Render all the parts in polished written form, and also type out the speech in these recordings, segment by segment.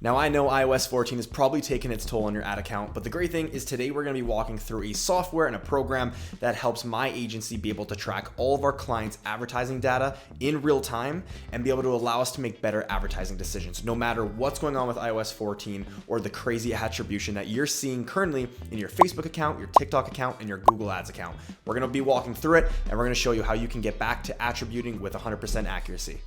Now I know iOS 14 has probably taken its toll on your ad account, but the great thing is today we're going to be walking through a software and a program that helps my agency be able to track all of our clients' advertising data in real time and be able to allow us to make better advertising decisions, no matter what's going on with iOS 14 or the crazy attribution that you're seeing currently in your Facebook account, your TikTok account, and your Google Ads account. We're going to be walking through it, and we're going to show you how you can get back to attributing with 100% accuracy.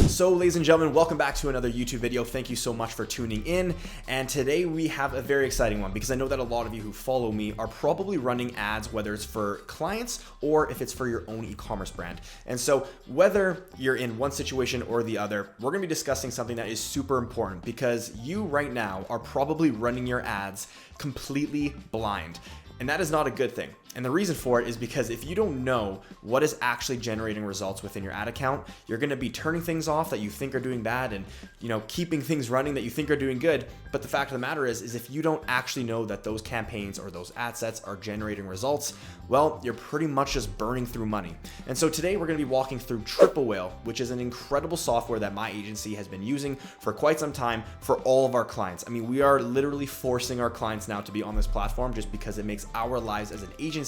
So ladies and gentlemen, welcome back to another YouTube video. Thank you so much for tuning in. And today we have a very exciting one because I know that a lot of you who follow me are probably running ads, whether it's for clients or if it's for your own e-commerce brand. And so whether you're in one situation or the other, we're gonna be discussing something that is super important because you right now are probably running your ads completely blind. And that is not a good thing. And the reason for it is because if you don't know what is actually generating results within your ad account, you're going to be turning things off that you think are doing bad and, keeping things running that you think are doing good. But the fact of the matter is if you don't actually know that those campaigns or those ad sets are generating results, well, you're pretty much just burning through money. And so today we're going to be walking through Triple Whale, which is an incredible software that my agency has been using for quite some time for all of our clients. I mean, we are literally forcing our clients now to be on this platform just because it makes our lives as an agency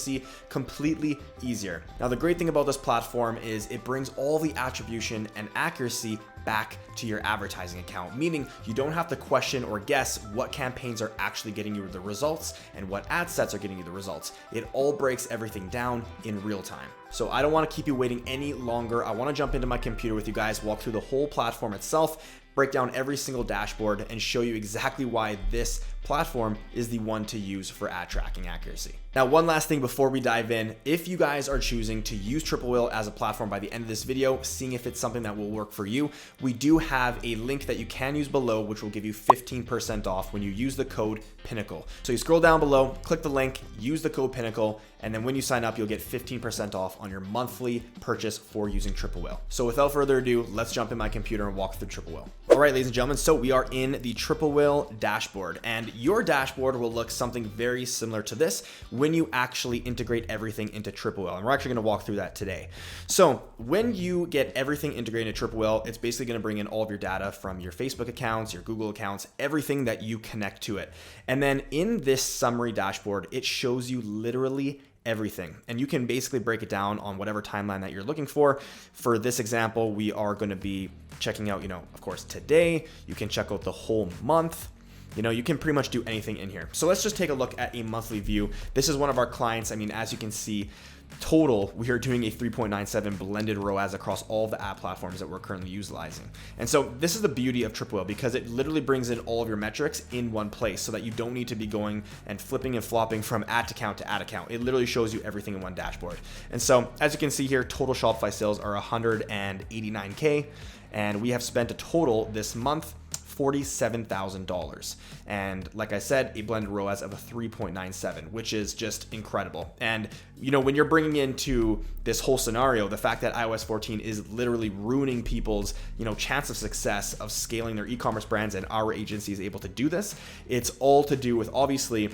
completely easier. Now, the great thing about this platform is it brings all the attribution and accuracy back to your advertising account, meaning you don't have to question or guess what campaigns are actually getting you the results and what ad sets are getting you the results. It all breaks everything down in real time. So I don't want to keep you waiting any longer. I want to jump into my computer with you guys, walk through the whole platform itself, break down every single dashboard, and show you exactly why this platform is the one to use for ad tracking accuracy. Now, one last thing before we dive in, if you guys are choosing to use Triple Whale as a platform by the end of this video, seeing if it's something that will work for you, we do have a link that you can use below, which will give you 15% off when you use the code Pinnacle. So you scroll down below, click the link, use the code Pinnacle, and then when you sign up, you'll get 15% off on your monthly purchase for using Triple Whale. So without further ado, let's jump in my computer and walk through Triple Whale. All right, ladies and gentlemen, so we are in the Triple Whale dashboard, and your dashboard will look something very similar to this when you actually integrate everything into Triple Whale. And we're actually going to walk through that today. So when you get everything integrated into Triple Whale, it's basically going to bring in all of your data from your Facebook accounts, your Google accounts, everything that you connect to it. And then in this summary dashboard, it shows you literally everything. And you can basically break it down on whatever timeline that you're looking for. For this example, we are going to be checking out, of course, today. You can check out the whole month. You can pretty much do anything in here. So let's just take a look at a monthly view. This is one of our clients. I mean, as you can see, total, we are doing a 3.97 blended ROAS across all of the ad platforms that we're currently utilizing. And so this is the beauty of Triple Whale because it literally brings in all of your metrics in one place so that you don't need to be going and flipping and flopping from ad account to ad account. It literally shows you everything in one dashboard. And so as you can see here, total Shopify sales are 189K, and we have spent a total this month $47,000. And like I said, a blended ROAS of a 3.97, which is just incredible. And when you're bringing into this whole scenario, the fact that iOS 14 is literally ruining people's, chance of success of scaling their e-commerce brands, and our agency is able to do this, it's all to do with obviously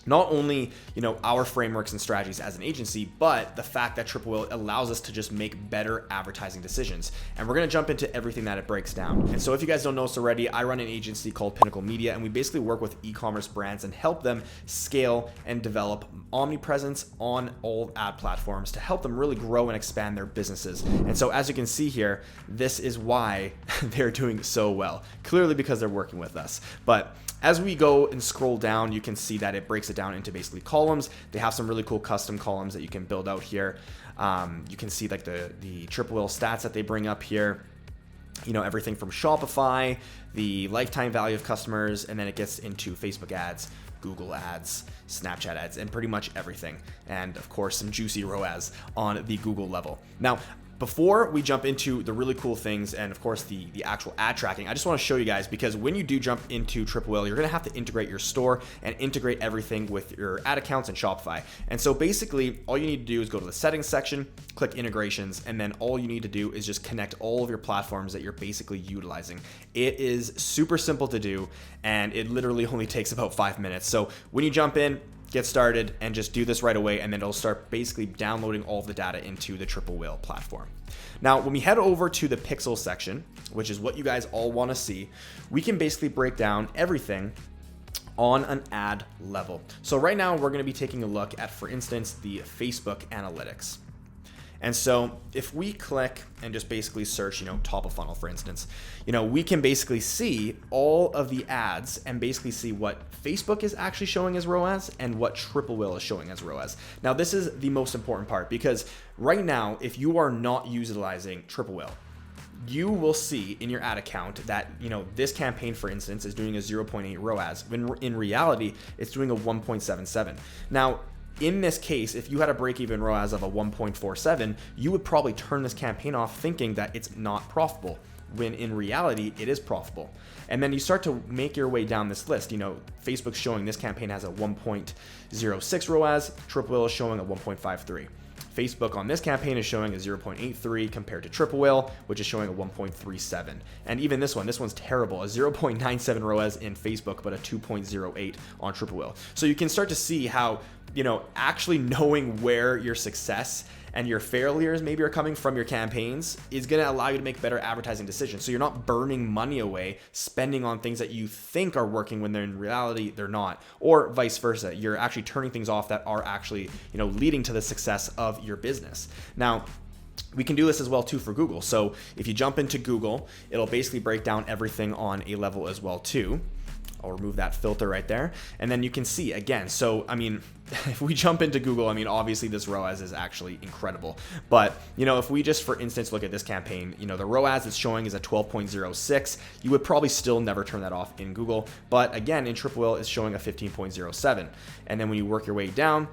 not only, our frameworks and strategies as an agency, but the fact that Triple Whale allows us to just make better advertising decisions. And we're going to jump into everything that it breaks down. And so if you guys don't know this already, I run an agency called Pinnacle Media, and we basically work with e-commerce brands and help them scale and develop omnipresence on all ad platforms to help them really grow and expand their businesses. And so as you can see here, this is why they're doing so well, clearly because they're working with us. But as we go and scroll down, you can see that it breaks it down into basically columns. They have some really cool custom columns that you can build out here. You can see like the Triple Whale stats that they bring up here. Everything from Shopify, the lifetime value of customers, and then it gets into Facebook ads, Google ads, Snapchat ads, and pretty much everything. And of course, some juicy ROAS on the Google level. Now, before we jump into the really cool things and of course the actual ad tracking, I just want to show you guys, because when you do jump into Triple Whale, you're going to have to integrate your store and integrate everything with your ad accounts and Shopify. And so basically all you need to do is go to the settings section, click integrations, and then all you need to do is just connect all of your platforms that you're basically utilizing. It is super simple to do, and it literally only takes about 5 minutes. So when you jump in, get started and just do this right away, and then it'll start basically downloading all of the data into the Triple Whale platform. Now, when we head over to the pixel section, which is what you guys all want to see, we can basically break down everything on an ad level. So right now we're going to be taking a look at, for instance, the Facebook analytics. And so if we click and just basically search, top of funnel, for instance, we can basically see all of the ads and basically see what Facebook is actually showing as ROAS and what Triple Whale is showing as ROAS. Now, this is the most important part, because right now, if you are not utilizing Triple Whale, you will see in your ad account that, this campaign, for instance, is doing a 0.8 ROAS, when in reality, it's doing a 1.77. Now, in this case, if you had a break-even ROAS of a 1.47, you would probably turn this campaign off thinking that it's not profitable, when in reality, it is profitable. And then you start to make your way down this list. Facebook's showing this campaign has a 1.06 ROAS, Triple Whale is showing a 1.53. Facebook on this campaign is showing a 0.83 compared to Triple Whale, which is showing a 1.37. And even this one's terrible, a 0.97 ROAS in Facebook, but a 2.08 on Triple Whale. So you can start to see how, actually knowing where your success and your failures maybe are coming from your campaigns is going to allow you to make better advertising decisions. So you're not burning money away, spending on things that you think are working when they're in reality they're not, or vice versa. You're actually turning things off that are actually, leading to the success of your business. Now, we can do this as well too for Google. So if you jump into Google, it'll basically break down everything on a level as well too. I'll remove that filter right there. And then you can see again. So, if we jump into Google, obviously this ROAS is actually incredible. But, if we just, for instance, look at this campaign, the ROAS it's showing is a 12.06. You would probably still never turn that off in Google. But again, in Triple Whale, it's showing a 15.07. And then when you work your way down,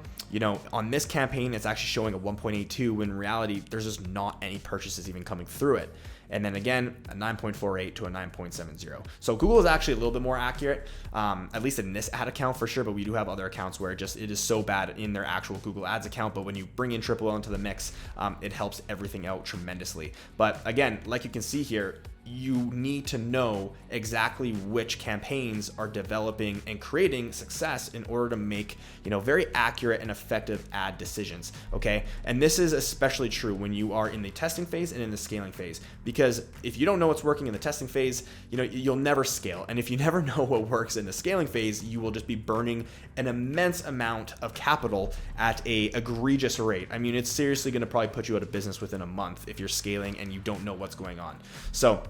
on this campaign, it's actually showing a 1.82, when in reality, there's just not any purchases even coming through it. And then again, a 9.48 to a 9.70. So Google is actually a little bit more accurate, at least in this ad account for sure, but we do have other accounts where it is so bad in their actual Google Ads account. But when you bring in Triple Whale into the mix, it helps everything out tremendously. But again, like you can see here, you need to know exactly which campaigns are developing and creating success in order to make, very accurate and effective ad decisions. Okay. And this is especially true when you are in the testing phase and in the scaling phase, because if you don't know what's working in the testing phase, you'll never scale. And if you never know what works in the scaling phase, you will just be burning an immense amount of capital at a egregious rate. It's seriously going to probably put you out of business within a month if you're scaling and you don't know what's going on. So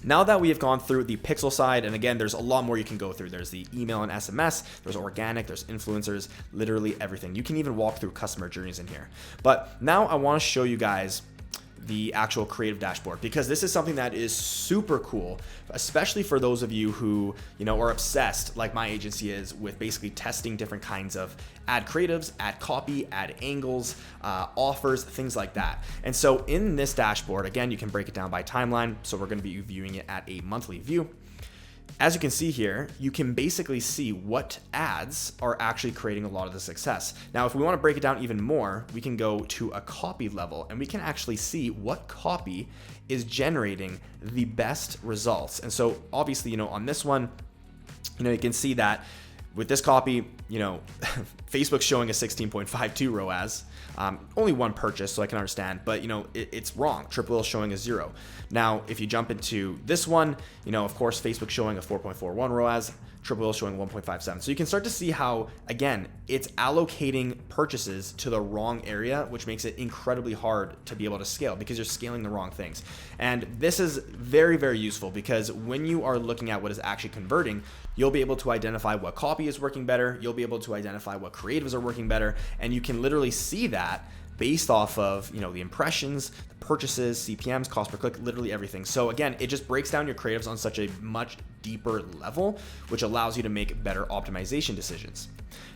now that we have gone through the pixel side, and again, there's a lot more you can go through. There's the email and SMS, there's organic, there's influencers, literally everything. You can even walk through customer journeys in here. But now I want to show you guys the actual creative dashboard, because this is something that is super cool, especially for those of you who, are obsessed, like my agency is, with basically testing different kinds of ad creatives, ad copy, ad angles, offers, things like that. And so in this dashboard, again, you can break it down by timeline. So we're going to be viewing it at a monthly view. As you can see here, you can basically see what ads are actually creating a lot of the success. Now, if we want to break it down even more, we can go to a copy level and we can actually see what copy is generating the best results. And so obviously, on this one, you can see that with this copy, Facebook's showing a 16.52 ROAS, only one purchase, so I can understand, but it's wrong. Triple Whale showing a 0. Now, if you jump into this one, of course, Facebook's showing a 4.41 ROAS, Triple Whale showing 1.57. So you can start to see how, again, it's allocating purchases to the wrong area, which makes it incredibly hard to be able to scale because you're scaling the wrong things. And this is very, very useful because when you are looking at what is actually converting, you'll be able to identify what copy is working better. You'll be able to identify what creatives are working better. And you can literally see that based off of, the impressions, the purchases, CPMs, cost per click, literally everything. So again, it just breaks down your creatives on such a much deeper level, which allows you to make better optimization decisions.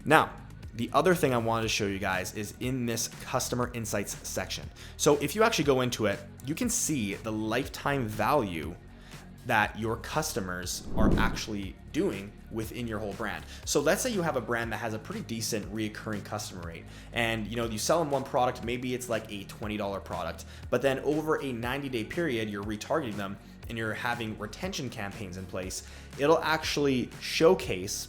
Now, the other thing I wanted to show you guys is in this customer insights section. So if you actually go into it, you can see the lifetime value that your customers are actually doing within your whole brand. So let's say you have a brand that has a pretty decent reoccurring customer rate and you sell them one product, maybe it's like a $20 product, but then over a 90-day period, you're retargeting them and you're having retention campaigns in place. It'll actually showcase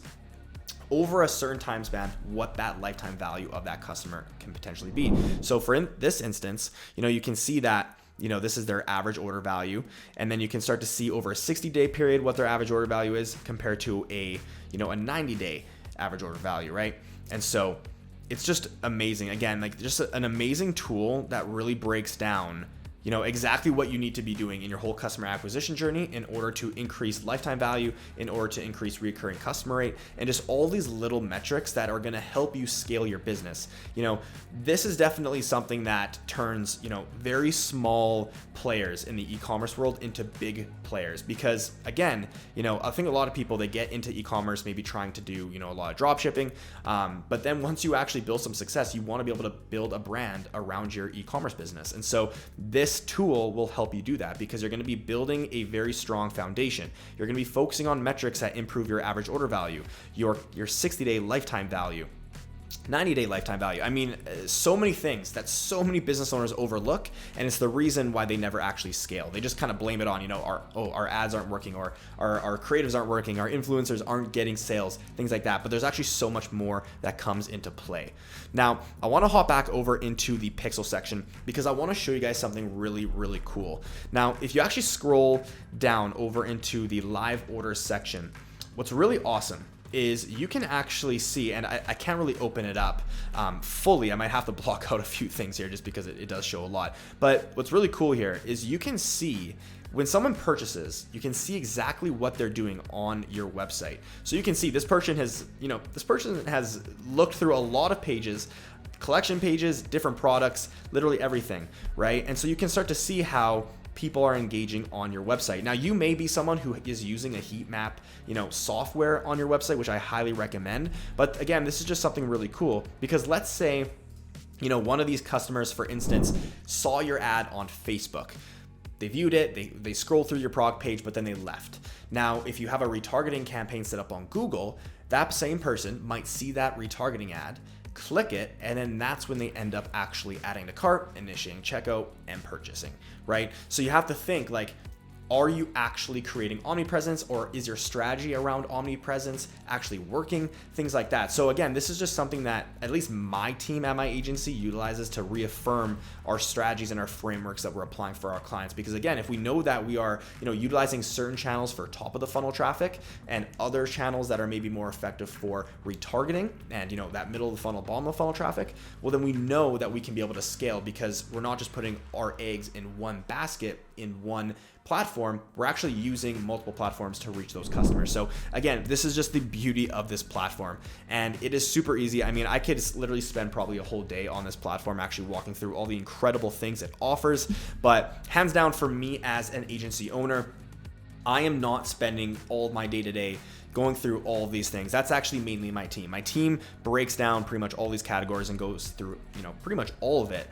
over a certain time span what that lifetime value of that customer can potentially be. So for this instance, you can see that this is their average order value. And then you can start to see over a 60-day period what their average order value is compared to a 90-day average order value, right? And so it's just amazing. Again, like just an amazing tool that really breaks down exactly what you need to be doing in your whole customer acquisition journey in order to increase lifetime value, in order to increase recurring customer rate, and just all these little metrics that are going to help you scale your business. This is definitely something that turns, very small players in the e-commerce world into big players, because again, I think a lot of people, they get into e-commerce maybe trying to do, a lot of drop shipping. But then once you actually build some success, you want to be able to build a brand around your e-commerce business. And so this tool will help you do that, because you're going to be building a very strong foundation. You're going to be focusing on metrics that improve your average order value, your 60-day lifetime value, 90-day lifetime value. I mean, so many things that so many business owners overlook, and it's the reason why they never actually scale. They just kind of blame it on, our ads aren't working, or our creatives aren't working, our influencers aren't getting sales, things like that. But there's actually so much more that comes into play. Now, I want to hop back over into the pixel section, because I want to show you guys something really, really cool. Now, if you actually scroll down over into the live orders section, what's really awesome is you can actually see, and I can't really open it up fully. I might have to block out a few things here just because it does show a lot. But what's really cool here is you can see when someone purchases, you can see exactly what they're doing on your website. So you can see this person has looked through a lot of pages, collection pages, different products, literally everything, right? And so you can start to see how people are engaging on your website. Now, you may be someone who is using a heat map, software on your website, which I highly recommend. But again, this is just something really cool, because let's say, one of these customers, for instance, saw your ad on Facebook. They viewed it, they scrolled through your product page, but then they left. Now, if you have a retargeting campaign set up on Google, that same person might see that retargeting ad, click it, and then that's when they end up actually adding to cart, initiating checkout, and purchasing, right? So you have to think, like, are you actually creating omnipresence, or is your strategy around omnipresence actually working? Things like that. So again, this is just something that at least my team at my agency utilizes to reaffirm our strategies and our frameworks that we're applying for our clients. Because again, if we know that we are, utilizing certain channels for top of the funnel traffic and other channels that are maybe more effective for retargeting and, that middle of the funnel, bottom of the funnel traffic, well, then we know that we can be able to scale, because we're not just putting our eggs in one basket in one platform. We're actually using multiple platforms to reach those customers. So again, this is just the beauty of this platform, and it is super easy. I mean, I could literally spend probably a whole day on this platform actually walking through all the incredible things it offers. But hands down, for me as an agency owner, I am not spending all my day-to-day going through all of these things. That's actually mainly my team. My team breaks down pretty much all these categories and goes through, pretty much all of it.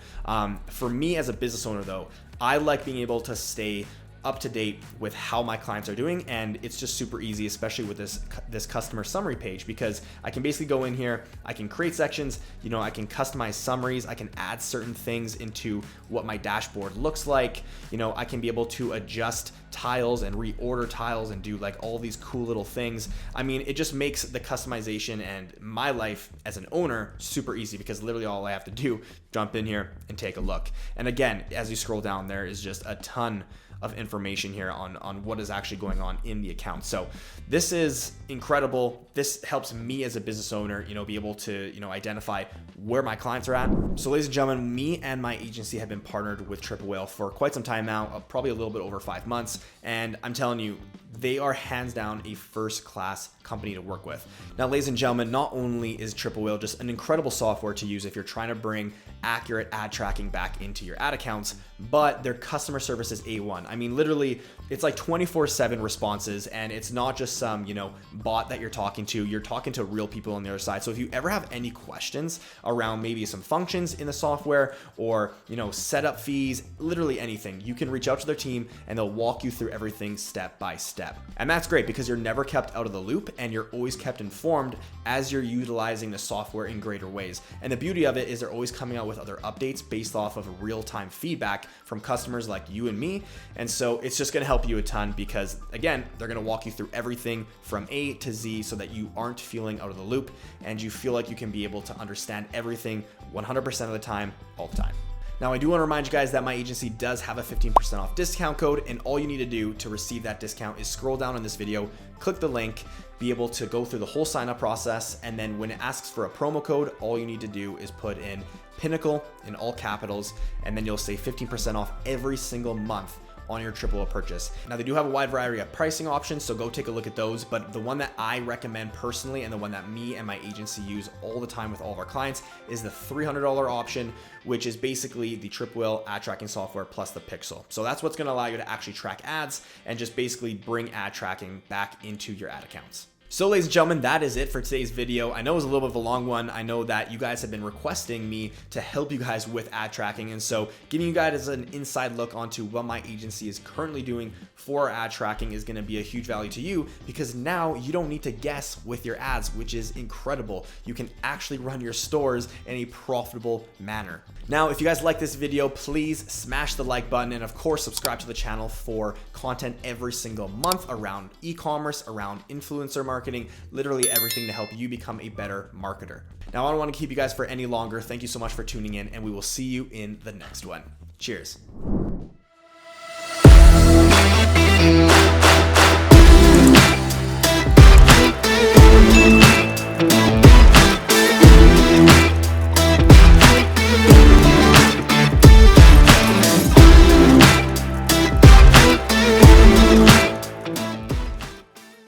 For me as a business owner though, I like being able to stay up to date with how my clients are doing, and it's just super easy, especially with this customer summary page, because I can basically go in here, I can create sections, I can customize summaries, I can add certain things into what my dashboard looks like, I can be able to adjust tiles and reorder tiles and do like all these cool little things. I mean, it just makes the customization and my life as an owner super easy, because literally all I have to do, jump in here and take a look. And again, as you scroll down, there is just a ton of information here on what is actually going on in the account. So this is incredible. This helps me as a business owner, be able to, identify where my clients are at. So ladies and gentlemen, me and my agency have been partnered with Triple Whale for quite some time now, probably a little bit over 5 months. And I'm telling you, they are hands down a first-class company to work with. Now, ladies and gentlemen, not only is Triple Whale just an incredible software to use if you're trying to bring accurate ad tracking back into your ad accounts, but their customer service is A1. I mean, literally, it's like 24/7 responses, and it's not just some, bot that you're talking to. You're talking to real people on the other side. So if you ever have any questions around maybe some functions in the software or, setup fees, literally anything, you can reach out to their team and they'll walk you through everything step by step. step. And that's great because you're never kept out of the loop and you're always kept informed as you're utilizing the software in greater ways. And the beauty of it is they're always coming out with other updates based off of real-time feedback from customers like you and me. And so it's just gonna help you a ton because, again, they're gonna walk you through everything from A to Z so that you aren't feeling out of the loop and you feel like you can be able to understand everything 100% of the time, all the time. Now, I do want to remind you guys that my agency does have a 15% off discount code, and all you need to do to receive that discount is scroll down on this video, click the link, be able to go through the whole sign up process, and then when it asks for a promo code, all you need to do is put in Pinnacle in all capitals, and then you'll save 15% off every single month on your triple purchase. Now, they do have a wide variety of pricing options, so go take a look at those, but the one that I recommend personally and the one that me and my agency use all the time with all of our clients is the $300 option, which is basically the Trip Wheel ad tracking software plus the Pixel. So that's what's gonna allow you to actually track ads and just basically bring ad tracking back into your ad accounts. So ladies and gentlemen, that is it for today's video. I know it was a little bit of a long one. I know that you guys have been requesting me to help you guys with ad tracking. And so giving you guys an inside look onto what my agency is currently doing for ad tracking is gonna be a huge value to you because now you don't need to guess with your ads, which is incredible. You can actually run your stores in a profitable manner. Now, if you guys like this video, please smash the like button and of course, subscribe to the channel for content every single month around e-commerce, around influencer marketing, literally everything to help you become a better marketer. Now, I don't want to keep you guys for any longer. Thank you so much for tuning in and we will see you in the next one. Cheers.